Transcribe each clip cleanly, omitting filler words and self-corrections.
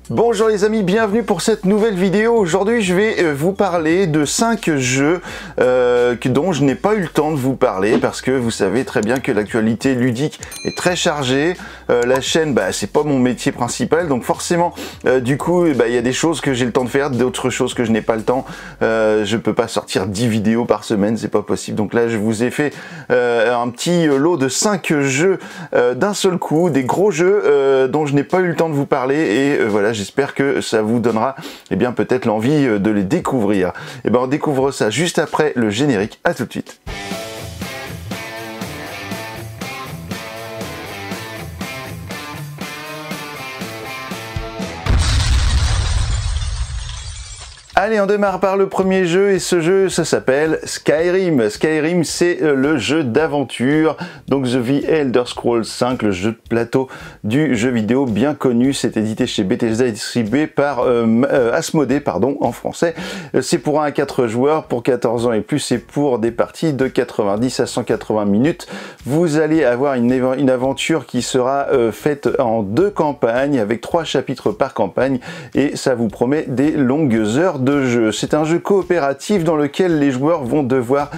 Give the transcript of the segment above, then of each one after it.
Bonjour les amis, bienvenue pour cette nouvelle vidéo. Aujourd'hui je vais vous parler de 5 jeux dont je n'ai pas eu le temps de vous parler parce que vous savez très bien que l'actualité ludique est très chargée. La chaîne, c'est pas mon métier principal, donc forcément du coup il y a des choses que j'ai le temps de faire, d'autres choses que je n'ai pas le temps. Je peux pas sortir 10 vidéos par semaine, c'est pas possible. Donc là je vous ai fait un petit lot de 5 jeux d'un seul coup, des gros jeux dont je n'ai pas eu le temps de vous parler et voilà, j'espère que ça vous donnera peut-être l'envie de les découvrir. On découvre ça juste après le générique. À tout de suite. Allez, on démarre par le premier jeu et ce jeu, ça s'appelle Skyrim. Skyrim, c'est le jeu d'aventure, donc The Elder Scrolls 5, le jeu de plateau du jeu vidéo bien connu. C'est édité chez Bethesda et distribué par Asmodée, en français. C'est pour 1 à 4 joueurs, pour 14 ans et plus, et pour des parties de 90 à 180 minutes. Vous allez avoir une aventure qui sera faite en 2 campagnes, avec 3 chapitres par campagne, et ça vous promet des longues heures de jeu. C'est un jeu coopératif dans lequel les joueurs vont devoir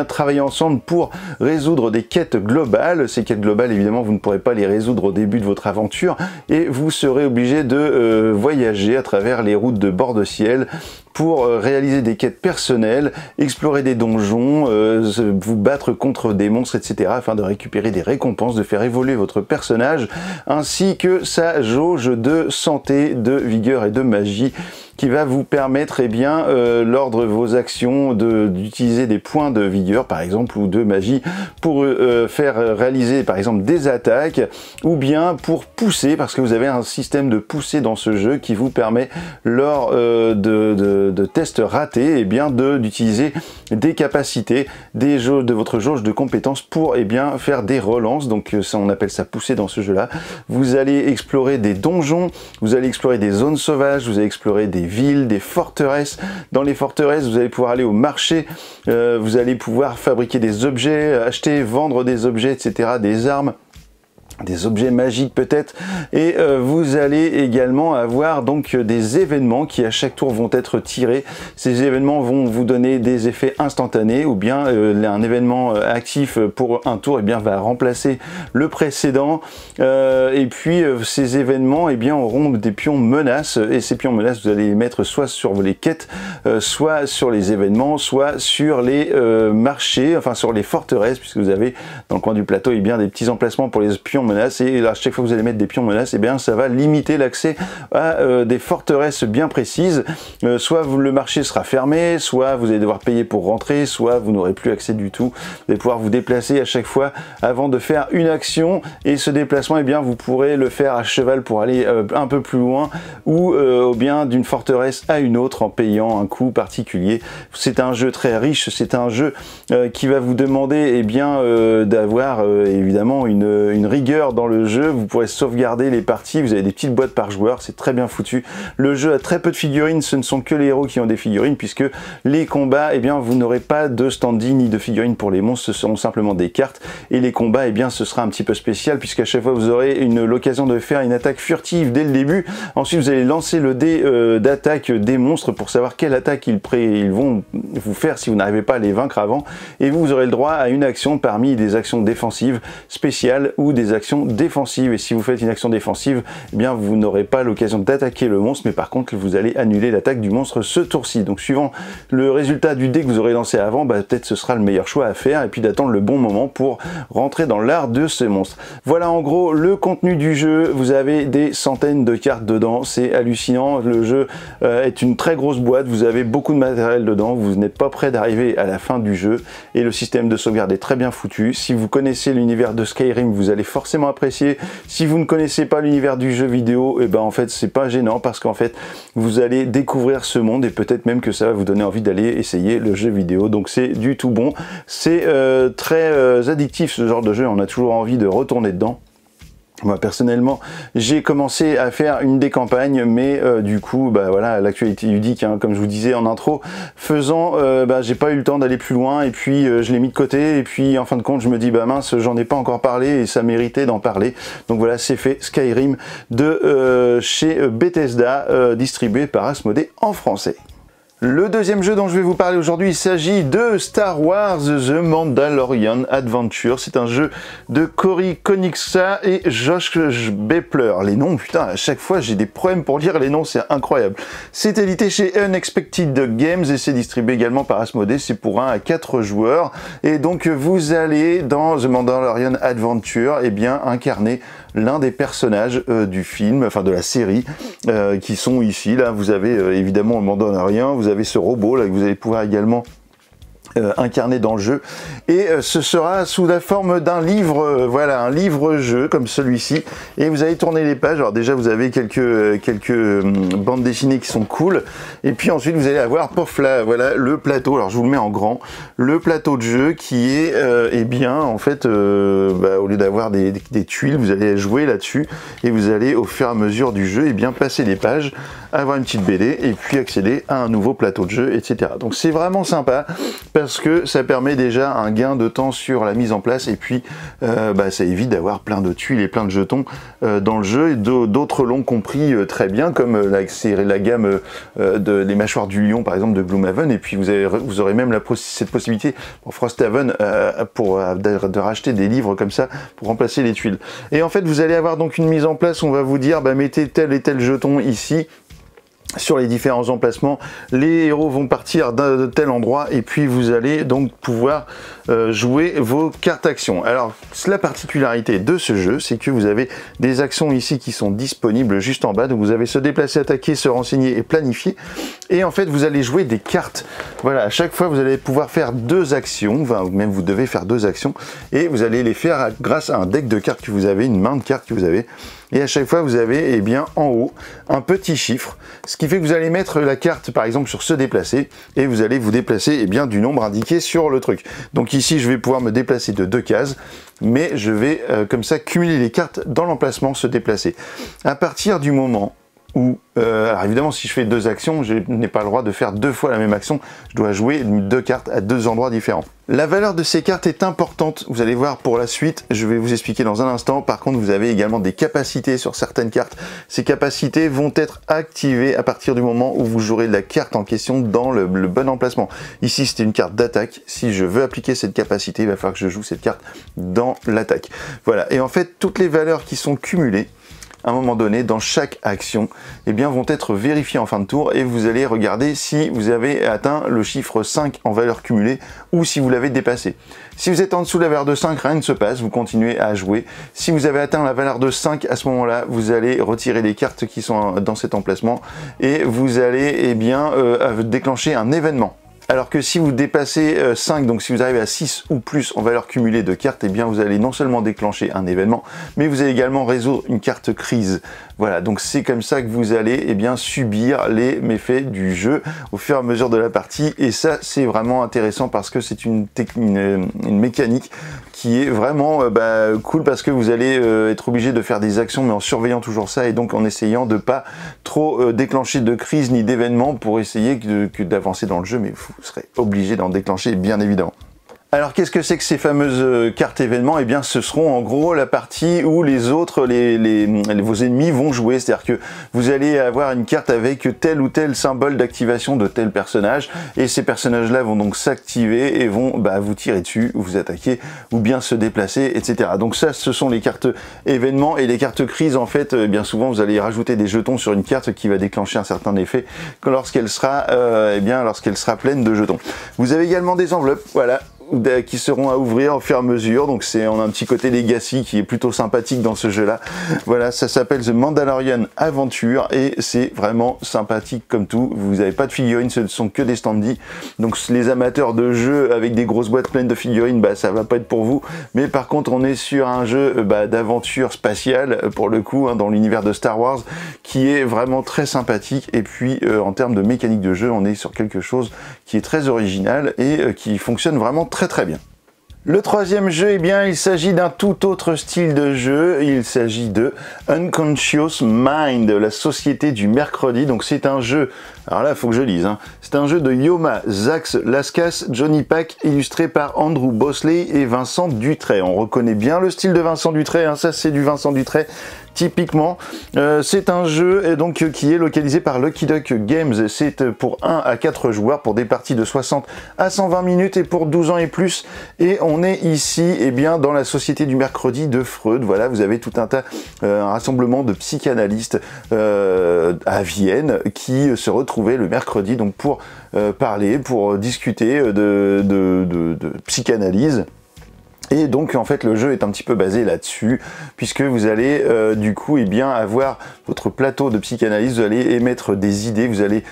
travailler ensemble pour résoudre des quêtes globales. Ces quêtes globales, évidemment, vous ne pourrez pas les résoudre au début de votre aventure et vous serez obligé de voyager à travers les routes de bord de ciel pour réaliser des quêtes personnelles, explorer des donjons, vous battre contre des monstres, etc. afin de récupérer des récompenses, de faire évoluer votre personnage, ainsi que sa jauge de santé, de vigueur et de magie, qui va vous permettre, lors de vos actions, d'utiliser des points de vigueur, par exemple, ou de magie, pour faire réaliser, par exemple, des attaques, ou bien pour pousser, parce que vous avez un système de poussée dans ce jeu qui vous permet, lors de tests ratés, d'utiliser des capacités, de votre jauge de compétences pour, faire des relances. Donc, ça, on appelle ça pousser dans ce jeu-là. Vous allez explorer des donjons, vous allez explorer des zones sauvages, vous allez explorer des villes, des forteresses. Dans les forteresses, vous allez pouvoir aller au marché, vous allez pouvoir fabriquer des objets, acheter, vendre des objets, etc., des armes, des objets magiques peut-être, et vous allez également avoir donc des événements qui à chaque tour vont être tirés. Ces événements vont vous donner des effets instantanés, ou bien un événement actif pour un tour va remplacer le précédent, et puis ces événements auront des pions menaces, et ces pions menaces vous allez les mettre soit sur les quêtes, soit sur les événements, soit sur les marchés, enfin sur les forteresses, puisque vous avez dans le coin du plateau des petits emplacements pour les pions menaces, et à chaque fois que vous allez mettre des pions menaces, ça va limiter l'accès à des forteresses bien précises. Soit le marché sera fermé, soit vous allez devoir payer pour rentrer, soit vous n'aurez plus accès du tout. Vous allez pouvoir vous déplacer à chaque fois avant de faire une action, et ce déplacement, vous pourrez le faire à cheval pour aller un peu plus loin, ou bien d'une forteresse à une autre en payant un coût particulier. C'est un jeu très riche, c'est un jeu qui va vous demander d'avoir évidemment une rigueur dans le jeu. Vous pourrez sauvegarder les parties, vous avez des petites boîtes par joueur, c'est très bien foutu. Le jeu a très peu de figurines, ce ne sont que les héros qui ont des figurines, puisque les combats, vous n'aurez pas de standee ni de figurines pour les monstres, ce seront simplement des cartes, et les combats, ce sera un petit peu spécial, puisqu'à chaque fois vous aurez l'occasion de faire une attaque furtive dès le début. Ensuite vous allez lancer le dé d'attaque des monstres pour savoir quelle attaque ils vont vous faire si vous n'arrivez pas à les vaincre avant, et vous aurez le droit à une action parmi des actions défensives spéciales ou des actions défensive, et si vous faites une action défensive, vous n'aurez pas l'occasion d'attaquer le monstre, mais par contre vous allez annuler l'attaque du monstre ce tour-ci. Donc suivant le résultat du dé que vous aurez lancé avant, peut-être ce sera le meilleur choix à faire, et puis d'attendre le bon moment pour rentrer dans l'art de ce monstre. Voilà en gros le contenu du jeu. Vous avez des centaines de cartes dedans, c'est hallucinant. Le jeu est une très grosse boîte, vous avez beaucoup de matériel dedans, vous n'êtes pas prêt d'arriver à la fin du jeu, et le système de sauvegarde est très bien foutu. Si vous connaissez l'univers de Skyrim, vous allez forcément apprécier. Si vous ne connaissez pas l'univers du jeu vidéo, en fait c'est pas gênant, parce qu'en fait vous allez découvrir ce monde, et peut-être même que ça va vous donner envie d'aller essayer le jeu vidéo. Donc c'est du tout bon, c'est très addictif ce genre de jeu, on a toujours envie de retourner dedans. Moi personnellement, j'ai commencé à faire une des campagnes, mais du coup, bah voilà, l'actualité ludique, hein, comme je vous disais en intro, faisant, j'ai pas eu le temps d'aller plus loin, et puis je l'ai mis de côté, et puis en fin de compte, je me dis, bah mince, j'en ai pas encore parlé, et ça méritait d'en parler. Donc voilà, c'est fait, Skyrim de chez Bethesda, distribué par Asmodée en français. Le deuxième jeu dont je vais vous parler aujourd'hui, il s'agit de Star Wars The Mandalorian Adventure. C'est un jeu de Cory Konicsa et Josh Bepler. Les noms, putain, à chaque fois j'ai des problèmes pour lire les noms, c'est incroyable. C'est édité chez Unexpected Games et c'est distribué également par Asmodée. C'est pour 1 à 4 joueurs. Et donc vous allez dans The Mandalorian Adventure, incarner l'un des personnages du film, enfin de la série, qui sont ici. Là, vous avez évidemment le Mandalorian, vous avez ce robot là que vous allez pouvoir également incarné dans le jeu, et ce sera sous la forme d'un livre, voilà, un livre-jeu comme celui-ci, et vous allez tourner les pages. Alors déjà vous avez quelques bandes dessinées qui sont cool, et puis ensuite vous allez avoir, pof là, voilà le plateau. Alors je vous le mets en grand, le plateau de jeu qui est, en fait, au lieu d'avoir des tuiles, vous allez jouer là-dessus, et vous allez au fur et à mesure du jeu, passer les pages, avoir une petite BD, et puis accéder à un nouveau plateau de jeu, etc. Donc c'est vraiment sympa, parce que ça permet déjà un gain de temps sur la mise en place, et puis ça évite d'avoir plein de tuiles et plein de jetons dans le jeu, et d'autres l'ont compris très bien, comme la gamme des mâchoires du lion par exemple de Gloomhaven, et puis vous aurez même cette possibilité pour Frosthaven de racheter des livres comme ça pour remplacer les tuiles. Et en fait vous allez avoir donc une mise en place, on va vous dire mettez tel et tel jeton ici, sur les différents emplacements, les héros vont partir de tel endroit, et puis vous allez donc pouvoir jouer vos cartes actions. Alors la particularité de ce jeu, c'est que vous avez des actions ici qui sont disponibles juste en bas. Donc vous avez se déplacer, attaquer, se renseigner et planifier, et en fait vous allez jouer des cartes. Voilà, à chaque fois vous allez pouvoir faire 2 actions, enfin même vous devez faire 2 actions, et vous allez les faire grâce à un deck de cartes que vous avez, une main de cartes que vous avez. Et à chaque fois vous avez en haut un petit chiffre, ce qui fait que vous allez mettre la carte par exemple sur se déplacer, et vous allez vous déplacer du nombre indiqué sur le truc. Donc ici je vais pouvoir me déplacer de 2 cases, mais je vais comme ça cumuler les cartes dans l'emplacement se déplacer. À partir du moment où, alors évidemment si je fais 2 actions, je n'ai pas le droit de faire 2 fois la même action, je dois jouer 2 cartes à 2 endroits différents. La valeur de ces cartes est importante, vous allez voir pour la suite, je vais vous expliquer dans un instant. Par contre vous avez également des capacités sur certaines cartes. Ces capacités vont être activées à partir du moment où vous jouerez la carte en question dans le bon emplacement. Ici c'était une carte d'attaque, si je veux appliquer cette capacité, il va falloir que je joue cette carte dans l'attaque. Voilà, et en fait toutes les valeurs qui sont cumulées à un moment donné dans chaque action vont être vérifiées en fin de tour, et vous allez regarder si vous avez atteint le chiffre 5 en valeur cumulée ou si vous l'avez dépassé. Si vous êtes en dessous de la valeur de 5, rien ne se passe, vous continuez à jouer. Si vous avez atteint la valeur de 5, à ce moment-là, vous allez retirer les cartes qui sont dans cet emplacement, et vous allez déclencher un événement. Alors que si vous dépassez 5, donc si vous arrivez à 6 ou plus en valeur cumulée de cartes, vous allez non seulement déclencher un événement, mais vous allez également résoudre une carte crise. Voilà, donc c'est comme ça que vous allez subir les méfaits du jeu au fur et à mesure de la partie, et ça c'est vraiment intéressant parce que c'est une mécanique qui est vraiment cool, parce que vous allez être obligé de faire des actions mais en surveillant toujours ça, et donc en essayant de pas trop déclencher de crise ni d'événements pour essayer d'avancer dans le jeu, mais vous serez obligé d'en déclencher bien évidemment. Alors qu'est-ce que c'est que ces fameuses cartes événements? Ce seront en gros la partie où les autres, vos ennemis vont jouer, c'est-à-dire que vous allez avoir une carte avec tel ou tel symbole d'activation de tel personnage, et ces personnages-là vont donc s'activer et vont vous tirer dessus, ou vous attaquer, ou bien se déplacer, etc. Donc ça, ce sont les cartes événements. Et les cartes crises, en fait, bien souvent vous allez rajouter des jetons sur une carte qui va déclencher un certain effet lorsqu'elle sera pleine de jetons. Vous avez également des enveloppes, voilà, qui seront à ouvrir au fur et à mesure. Donc on a un petit côté legacy qui est plutôt sympathique dans ce jeu là. Voilà, ça s'appelle The Mandalorian Adventure, et c'est vraiment sympathique comme tout. Vous n'avez pas de figurines, ce ne sont que des standees, donc les amateurs de jeux avec des grosses boîtes pleines de figurines, ça va pas être pour vous. Mais par contre on est sur un jeu d'aventure spatiale pour le coup, dans l'univers de Star Wars, qui est vraiment très sympathique. Et puis en termes de mécanique de jeu, on est sur quelque chose qui est très original et qui fonctionne vraiment très bien. Le troisième jeu, eh bien, il s'agit d'un tout autre style de jeu. Il s'agit de Unconscious Mind, la société du mercredi. Donc c'est un jeu, alors là, il faut que je lise, hein. C'est un jeu de Yoma, Zax Lascas, Johnny Pack, illustré par Andrew Bosley et Vincent Dutray. On reconnaît bien le style de Vincent Dutray, hein. Ça c'est du Vincent Dutray. Typiquement, c'est un jeu donc qui est localisé par Lucky Duck Games. C'est pour 1 à 4 joueurs pour des parties de 60 à 120 minutes et pour 12 ans et plus. Et on est ici bien dans la société du mercredi de Freud. Voilà, vous avez tout un tas, un rassemblement de psychanalystes à Vienne qui se retrouvaient le mercredi donc pour parler, pour discuter de psychanalyse. Et donc en fait le jeu est un petit peu basé là-dessus, puisque vous allez du coup avoir votre plateau de psychanalyse, vous allez émettre des idées, vous allez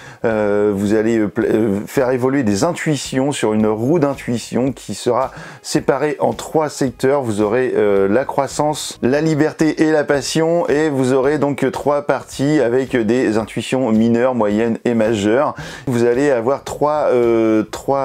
faire évoluer des intuitions sur une roue d'intuition qui sera séparée en 3 secteurs. Vous aurez la croissance, la liberté et la passion, et vous aurez donc 3 parties avec des intuitions mineures, moyennes et majeures. Vous allez avoir 3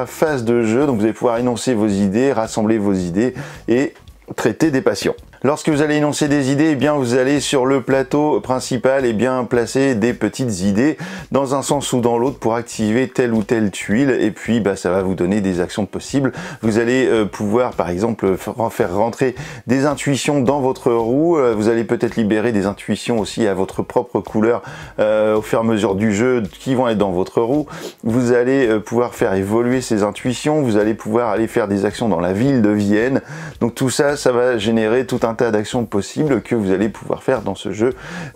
phases de jeu, donc vous allez pouvoir énoncer vos idées, rassembler vos idées et traiter des patients. Lorsque vous allez énoncer des idées, vous allez sur le plateau principal placer des petites idées dans un sens ou dans l'autre pour activer telle ou telle tuile, et puis ça va vous donner des actions possibles. Vous allez pouvoir par exemple faire rentrer des intuitions dans votre roue, vous allez peut-être libérer des intuitions aussi à votre propre couleur au fur et à mesure du jeu qui vont être dans votre roue. Vous allez pouvoir faire évoluer ces intuitions, vous allez pouvoir aller faire des actions dans la ville de Vienne. Donc tout ça, ça va générer tout un tas d'actions possibles que vous allez pouvoir faire dans ce jeu.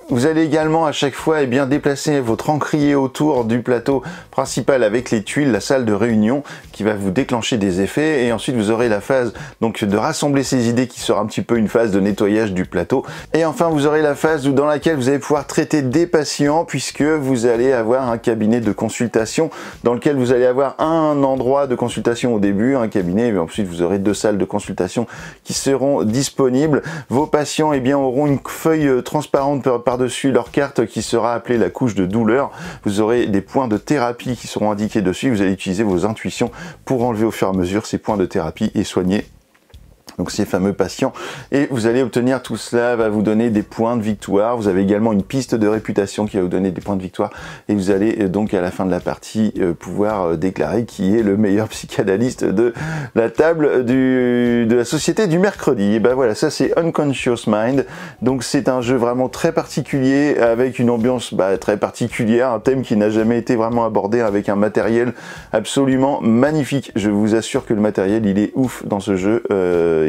Vous allez également à chaque fois déplacer votre encrier autour du plateau principal avec les tuiles, la salle de réunion qui va vous déclencher des effets, et ensuite vous aurez la phase donc de rassembler ces idées qui sera un petit peu une phase de nettoyage du plateau, et enfin vous aurez la phase dans laquelle vous allez pouvoir traiter des patients, puisque vous allez avoir un cabinet de consultation dans lequel vous allez avoir un endroit de consultation au début, un cabinet, et ensuite vous aurez 2 salles de consultation qui seront disponibles. Vos patients auront une feuille transparente par-dessus leur carte qui sera appelée la couche de douleur. Vous aurez des points de thérapie qui seront indiqués dessus. Vous allez utiliser vos intuitions pour enlever au fur et à mesure ces points de thérapie et soigner donc ces fameux patients, et vous allez obtenir, tout cela va vous donner des points de victoire. Vous avez également une piste de réputation qui va vous donner des points de victoire, et vous allez donc à la fin de la partie pouvoir déclarer qui est le meilleur psychanalyste de la table de la société du mercredi. Et voilà, ça c'est Unconscious Mind. Donc c'est un jeu vraiment très particulier, avec une ambiance très particulière, un thème qui n'a jamais été vraiment abordé, avec un matériel absolument magnifique. Je vous assure que le matériel il est ouf dans ce jeu,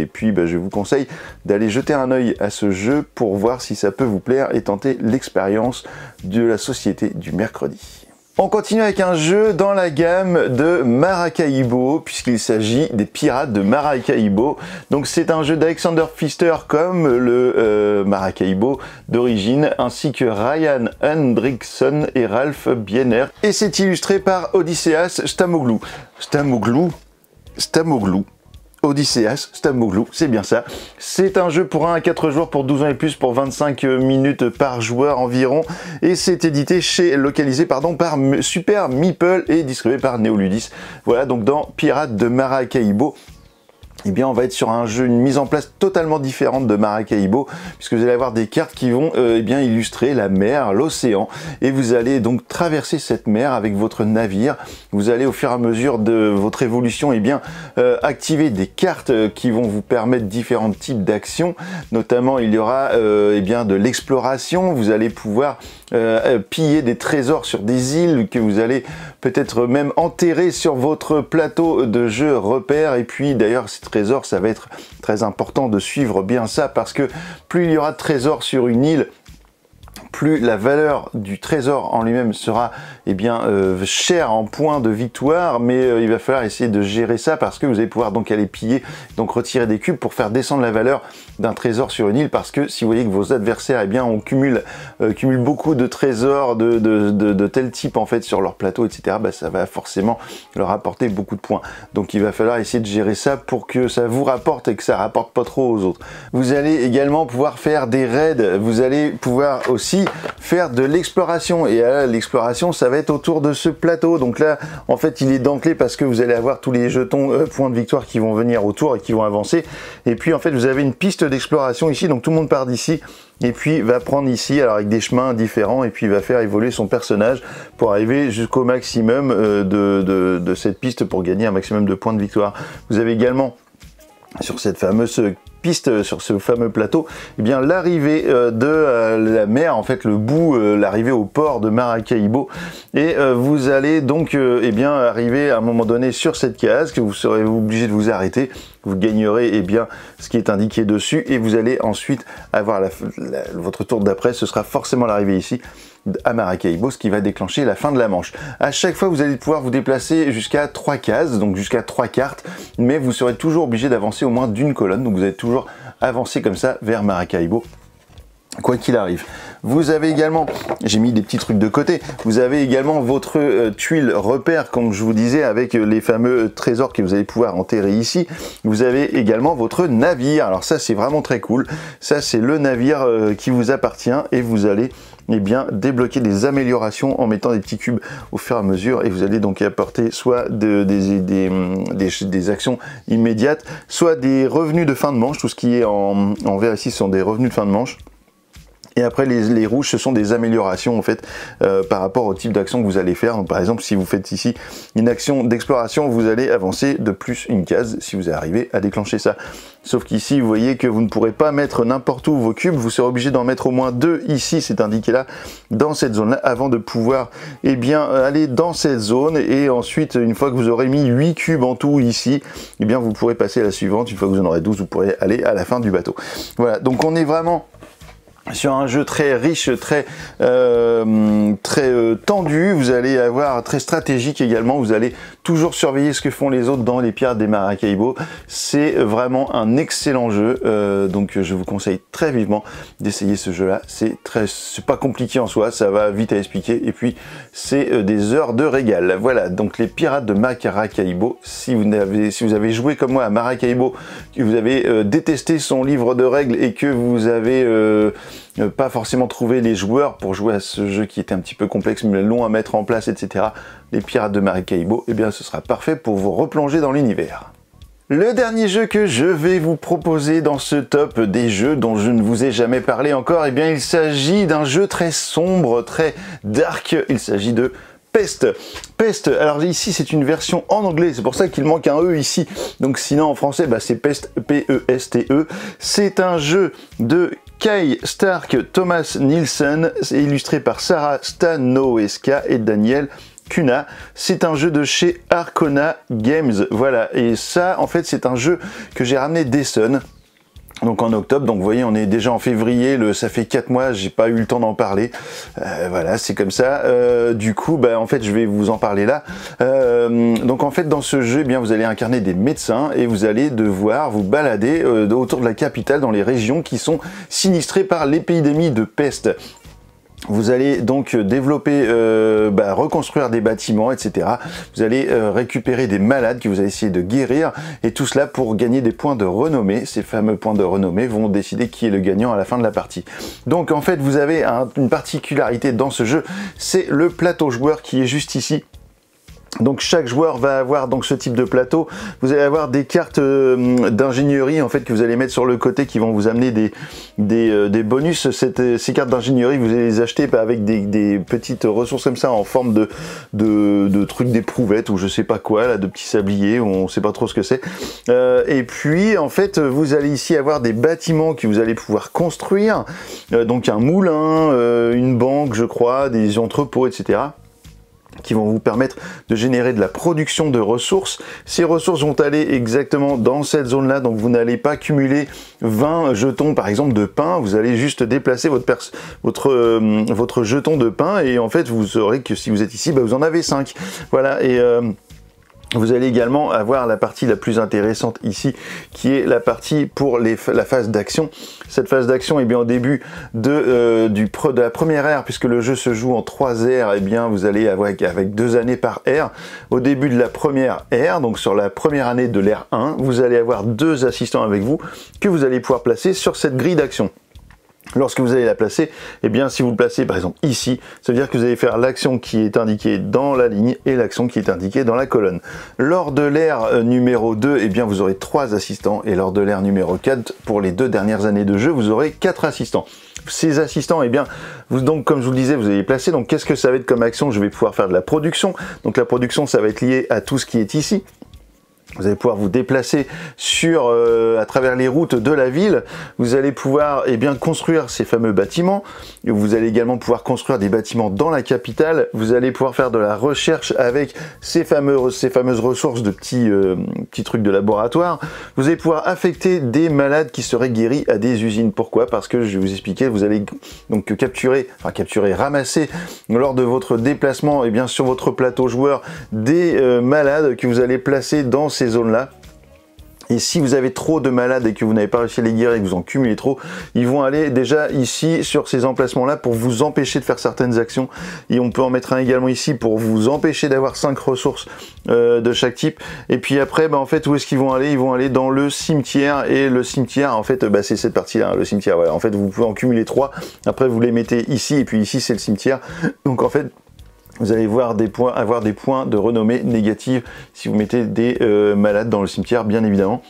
et puis je vous conseille d'aller jeter un œil à ce jeu pour voir si ça peut vous plaire et tenter l'expérience de la société du mercredi. On continue avec un jeu dans la gamme de Maracaibo, puisqu'il s'agit des Pirates de Maracaibo. Donc c'est un jeu d'Alexander Pfister comme le Maracaibo d'origine, ainsi que Ryan Hendrickson et Ralph Biener. Et c'est illustré par Odysseas Stamoglu. Odysseas Stamoglu, c'est bien ça. C'est un jeu pour 1 à 4 joueurs pour 12 ans et plus pour 25 minutes par joueur environ, et c'est localisé par Super Meeple et distribué par Neoludis. Voilà, donc dans Pirates de Maracaibo, on va être sur un jeu, une mise en place totalement différente de Maracaibo, puisque vous allez avoir des cartes qui vont illustrer la mer, l'océan, et vous allez donc traverser cette mer avec votre navire. Vous allez au fur et à mesure de votre évolution activer des cartes qui vont vous permettre différents types d'actions. Notamment il y aura de l'exploration. Vous allez pouvoir piller des trésors sur des îles que vous allez peut-être même enterrer sur votre plateau de jeu repère. Et puis d'ailleurs ces trésors, ça va être très important de suivre bien ça, parce que plus il y aura de trésors sur une île, plus la valeur du trésor en lui-même sera chère en points de victoire, mais il va falloir essayer de gérer ça, parce que vous allez pouvoir donc aller piller, donc retirer des cubes pour faire descendre la valeur d'un trésor sur une île, parce que si vous voyez que vos adversaires cumulent beaucoup de trésors de tel type en fait sur leur plateau, etc., ça va forcément leur apporter beaucoup de points. Donc il va falloir essayer de gérer ça pour que ça vous rapporte et que ça rapporte pas trop aux autres. Vous allez également pouvoir faire des raids, vous allez pouvoir aussi envie faire de l'exploration. Et l'exploration, ça va être autour de ce plateau. Donc là, en fait, il est dentelé parce que vous allez avoir tous les jetons points de victoire qui vont venir autour et qui vont avancer. Et puis, en fait, vous avez une piste d'exploration ici. Donc tout le monde part d'ici et puis va prendre ici, alors avec des chemins différents, et puis il va faire évoluer son personnage pour arriver jusqu'au maximum de cette piste pour gagner un maximum de points de victoire. Vous avez également sur cette fameuse piste, sur ce fameux plateau, eh bien l'arrivée de la mer, en fait le bout, l'arrivée au port de Maracaibo, et vous allez donc eh bien arriver à un moment donné sur cette case que vous serez obligé de vous arrêter. Vous gagnerez eh bien ce qui est indiqué dessus et vous allez ensuite avoir votre tour d'après, ce sera forcément l'arrivée ici à Maracaibo, ce qui va déclencher la fin de la manche. À chaque fois, vous allez pouvoir vous déplacer jusqu'à 3 cases, donc jusqu'à 3 cartes, mais vous serez toujours obligé d'avancer au moins d'une colonne, donc vous allez toujours avancer comme ça vers Maracaibo, quoi qu'il arrive. Vous avez également, j'ai mis des petits trucs de côté, vous avez également votre tuile repère, comme je vous disais, avec les fameux trésors que vous allez pouvoir enterrer ici. Vous avez également votre navire, alors ça c'est vraiment très cool, ça c'est le navire qui vous appartient et vous allez eh bien débloquer des améliorations en mettant des petits cubes au fur et à mesure et vous allez donc apporter soit des actions immédiates, soit des revenus de fin de manche. Tout ce qui est en vert ici sont des revenus de fin de manche. Et après les rouges, ce sont des améliorations en fait par rapport au type d'action que vous allez faire. Donc par exemple, si vous faites ici une action d'exploration, vous allez avancer de plus une case si vous arrivez à déclencher ça. Sauf qu'ici, vous voyez que vous ne pourrez pas mettre n'importe où vos cubes, vous serez obligé d'en mettre au moins 2 ici, c'est indiqué là, dans cette zone-là, avant de pouvoir eh bien, aller dans cette zone. Et ensuite, une fois que vous aurez mis 8 cubes en tout ici, eh bien, vous pourrez passer à la suivante. Une fois que vous en aurez 12, vous pourrez aller à la fin du bateau. Voilà, donc on est vraiment sur un jeu très riche, très tendu. Vous allez avoir très stratégique également. Vous allez toujours surveiller ce que font les autres dans les Pirates des Maracaibo. C'est vraiment un excellent jeu. Donc je vous conseille très vivement d'essayer ce jeu-là. C'est pas compliqué en soi, ça va vite à expliquer. Et puis c'est des heures de régal. Voilà, donc les Pirates de Maracaibo. Si vous avez joué comme moi à Maracaibo, que vous avez détesté son livre de règles et que vous avez pas forcément trouvé les joueurs pour jouer à ce jeu qui était un petit peu complexe mais long à mettre en place, etc. Les Pirates de Maracaibo, eh bien ce sera parfait pour vous replonger dans l'univers. Le dernier jeu que je vais vous proposer dans ce top des jeux dont je ne vous ai jamais parlé encore, eh bien il s'agit d'un jeu très sombre, très dark, il s'agit de Pest. Pest, alors ici c'est une version en anglais, c'est pour ça qu'il manque un E ici, donc sinon en français bah, c'est Pest, P-E-S-T-E. C'est un jeu de Kai Stark Thomas Nielsen, illustré par Sarah Stanoeska et Daniel Kuna. C'est un jeu de chez Arcona Games, voilà, et ça en fait c'est un jeu que j'ai ramené d'Essen. Donc en octobre, donc vous voyez on est déjà en février, ça fait 4 mois, j'ai pas eu le temps d'en parler, voilà c'est comme ça, du coup bah, en fait je vais vous en parler là. Donc en fait dans ce jeu, eh bien, vous allez incarner des médecins et vous allez devoir vous balader autour de la capitale dans les régions qui sont sinistrées par l'épidémie de peste. Vous allez donc développer, reconstruire des bâtiments, etc. Vous allez récupérer des malades que vous allez essayer de guérir, et tout cela pour gagner des points de renommée. Ces fameux points de renommée vont décider qui est le gagnant à la fin de la partie. Donc en fait, vous avez une particularité dans ce jeu, c'est le plateau joueur qui est juste ici. Donc chaque joueur va avoir donc ce type de plateau. Vous allez avoir des cartes d'ingénierie en fait que vous allez mettre sur le côté qui vont vous amener des bonus. Ces cartes d'ingénierie, vous allez les acheter avec des petites ressources comme ça en forme de trucs d'éprouvettes ou je sais pas quoi, là, de petits sabliers, on sait pas trop ce que c'est. Et puis en fait vous allez ici avoir des bâtiments que vous allez pouvoir construire, donc un moulin, une banque je crois, des entrepôts, etc. qui vont vous permettre de générer de la production de ressources. Ces ressources vont aller exactement dans cette zone-là, donc vous n'allez pas cumuler 20 jetons par exemple de pain, vous allez juste déplacer votre jeton de pain et en fait vous saurez que si vous êtes ici, bah, vous en avez 5. Voilà, et vous allez également avoir la partie la plus intéressante ici, qui est la partie pour la phase d'action. Cette phase d'action, eh bien, au début de la première ère, puisque le jeu se joue en 3 ères, eh bien, vous allez avoir avec 2 années par ère. Au début de la première ère, donc sur la première année de l'ère 1, vous allez avoir 2 assistants avec vous que vous allez pouvoir placer sur cette grille d'action. Lorsque vous allez la placer, eh bien si vous le placez par exemple ici, ça veut dire que vous allez faire l'action qui est indiquée dans la ligne et l'action qui est indiquée dans la colonne. Lors de l'ère numéro 2, eh bien vous aurez 3 assistants, et lors de l'ère numéro 4, pour les 2 dernières années de jeu, vous aurez 4 assistants. Ces assistants, eh bien, donc comme je vous le disais, vous allez les placer. Donc qu'est-ce que ça va être comme action? Je vais pouvoir faire de la production. Donc la production, ça va être lié à tout ce qui est ici. Vous allez pouvoir vous déplacer à travers les routes de la ville. Vous allez pouvoir construire ces fameux bâtiments. Vous allez également pouvoir construire des bâtiments dans la capitale. Vous allez pouvoir faire de la recherche avec ces fameuses ressources de petits trucs de laboratoire. Vous allez pouvoir affecter des malades qui seraient guéris à des usines. Pourquoi? Parce que je vais vous expliquer, vous allez donc ramasser lors de votre déplacement sur votre plateau joueur des malades que vous allez placer dans ces zones-là. Et si vous avez trop de malades et que vous n'avez pas réussi à les guérir et que vous en cumulez trop, ils vont aller déjà ici sur ces emplacements-là pour vous empêcher de faire certaines actions. Et on peut en mettre un également ici pour vous empêcher d'avoir 5 ressources de chaque type. Et puis après, en fait, où est-ce qu'ils vont aller? Ils vont aller dans le cimetière. Et le cimetière, en fait, c'est cette partie-là, le cimetière. Voilà. En fait, vous pouvez en cumuler 3. Après, vous les mettez ici et puis ici, c'est le cimetière. Donc en fait, vous allez avoir des points de renommée négative si vous mettez des malades dans le cimetière, bien évidemment.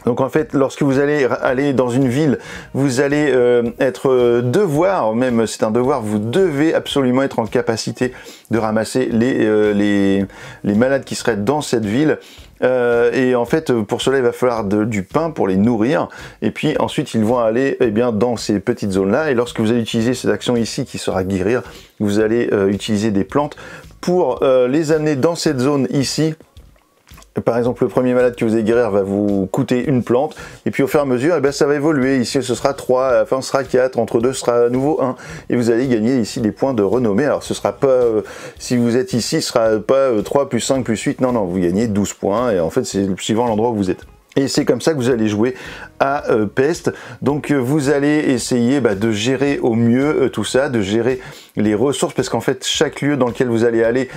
Donc en fait, lorsque vous allez aller dans une ville, vous allez c'est un devoir, vous devez absolument être en capacité de ramasser les malades qui seraient dans cette ville. Et en fait, pour cela, il va falloir du pain pour les nourrir. Et puis ensuite, ils vont aller dans ces petites zones-là. Et lorsque vous allez utiliser cette action ici qui sera guérir, vous allez utiliser des plantes pour les amener dans cette zone ici. Par exemple, le premier malade que vous allez guérir va vous coûter une plante, et puis au fur et à mesure, ça va évoluer. Ici, ce sera 3, à la fin, ce sera 4, entre 2, ce sera à nouveau 1, et vous allez gagner ici des points de renommée. Alors, ce sera pas, si vous êtes ici, ce sera pas 3 plus 5 plus 8, non, vous gagnez 12 points, et en fait, c'est suivant l'endroit où vous êtes. Et c'est comme ça que vous allez jouer à Pest. Donc vous allez essayer de gérer au mieux tout ça, de gérer les ressources, parce qu'en fait chaque lieu dans lequel vous allez aller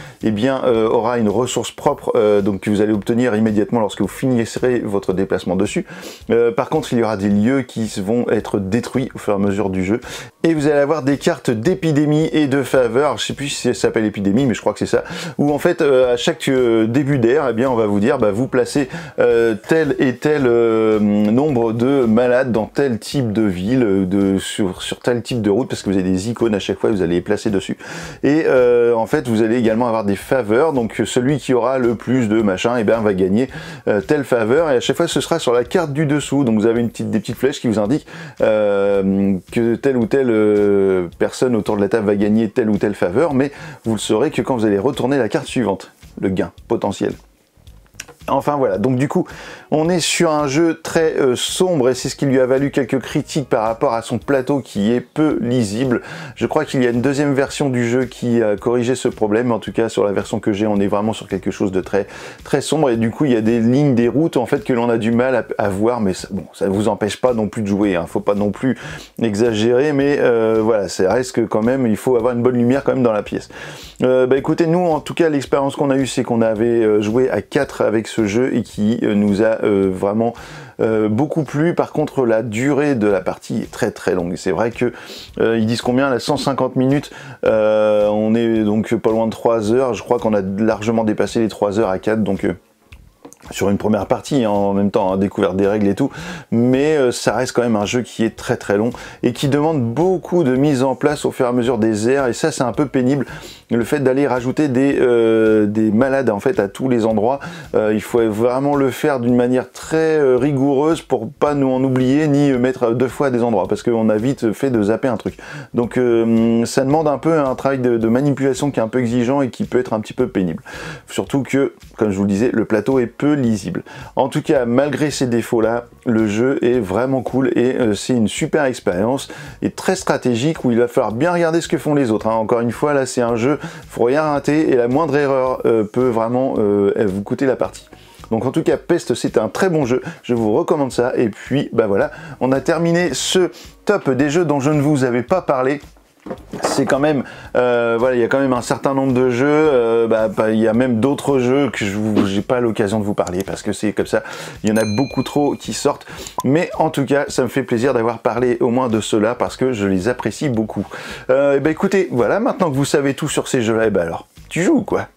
aura une ressource propre donc que vous allez obtenir immédiatement lorsque vous finirez votre déplacement dessus. Par contre, il y aura des lieux qui vont être détruits au fur et à mesure du jeu, et vous allez avoir des cartes d'épidémie et de faveur. Je sais plus si ça s'appelle épidémie, mais je crois que c'est ça, où en fait à chaque début d'ère, on va vous dire vous placez tel et tel nombre de malades dans tel type de ville, sur tel type de route, parce que vous avez des icônes à chaque fois, vous allez les placer dessus. Et en fait, vous allez également avoir des faveurs, donc celui qui aura le plus de machin, va gagner telle faveur, et à chaque fois ce sera sur la carte du dessous. Donc vous avez des petites flèches qui vous indiquent que telle ou telle personne autour de la table va gagner telle ou telle faveur, mais vous le saurez que quand vous allez retourner la carte suivante, le gain potentiel. Enfin voilà, donc du coup, on est sur un jeu très sombre, et c'est ce qui lui a valu quelques critiques par rapport à son plateau qui est peu lisible. Je crois qu'il y a une deuxième version du jeu qui a corrigé ce problème, mais en tout cas sur la version que j'ai, on est vraiment sur quelque chose de très très sombre, et du coup il y a des lignes, des routes en fait que l'on a du mal à voir, mais ça ne vous empêche pas non plus de jouer, hein. Faut pas non plus exagérer, mais voilà, ça reste que quand même, il faut avoir une bonne lumière quand même dans la pièce. Écoutez, nous en tout cas l'expérience qu'on a eue, c'est qu'on avait joué à 4 avec ce jeu, et qui nous a vraiment beaucoup plu. Par contre, la durée de la partie est très très longue. C'est vrai que ils disent combien là, 150 minutes, on est donc pas loin de 3 heures. Je crois qu'on a largement dépassé les 3 heures à 4, donc sur une première partie, hein, en même temps, hein, découverte des règles et tout, mais ça reste quand même un jeu qui est très très long et qui demande beaucoup de mise en place au fur et à mesure des aires, et ça c'est un peu pénible, le fait d'aller rajouter des malades en fait à tous les endroits. Il faut vraiment le faire d'une manière très rigoureuse pour pas nous en oublier, ni mettre 2 fois à des endroits, parce qu'on a vite fait de zapper un truc. Donc ça demande un peu un travail de manipulation qui est un peu exigeant et qui peut être un petit peu pénible. Surtout que, comme je vous le disais, le plateau est peu lisible. En tout cas, malgré ces défauts-là, le jeu est vraiment cool, et c'est une super expérience et très stratégique, où il va falloir bien regarder ce que font les autres, hein. Encore une fois, là c'est un jeu, faut rien rater, et la moindre erreur peut vraiment vous coûter la partie. Donc en tout cas, Pest, c'est un très bon jeu, je vous recommande ça. Et puis voilà, on a terminé ce top des jeux dont je ne vous avais pas parlé. c'est quand même, voilà, il y a quand même un certain nombre de jeux, il y a même d'autres jeux que j'ai pas l'occasion de vous parler parce que c'est comme ça, il y en a beaucoup trop qui sortent, mais en tout cas, ça me fait plaisir d'avoir parlé au moins de ceux-là parce que je les apprécie beaucoup. Écoutez, voilà, maintenant que vous savez tout sur ces jeux-là, alors, tu joues ou quoi ?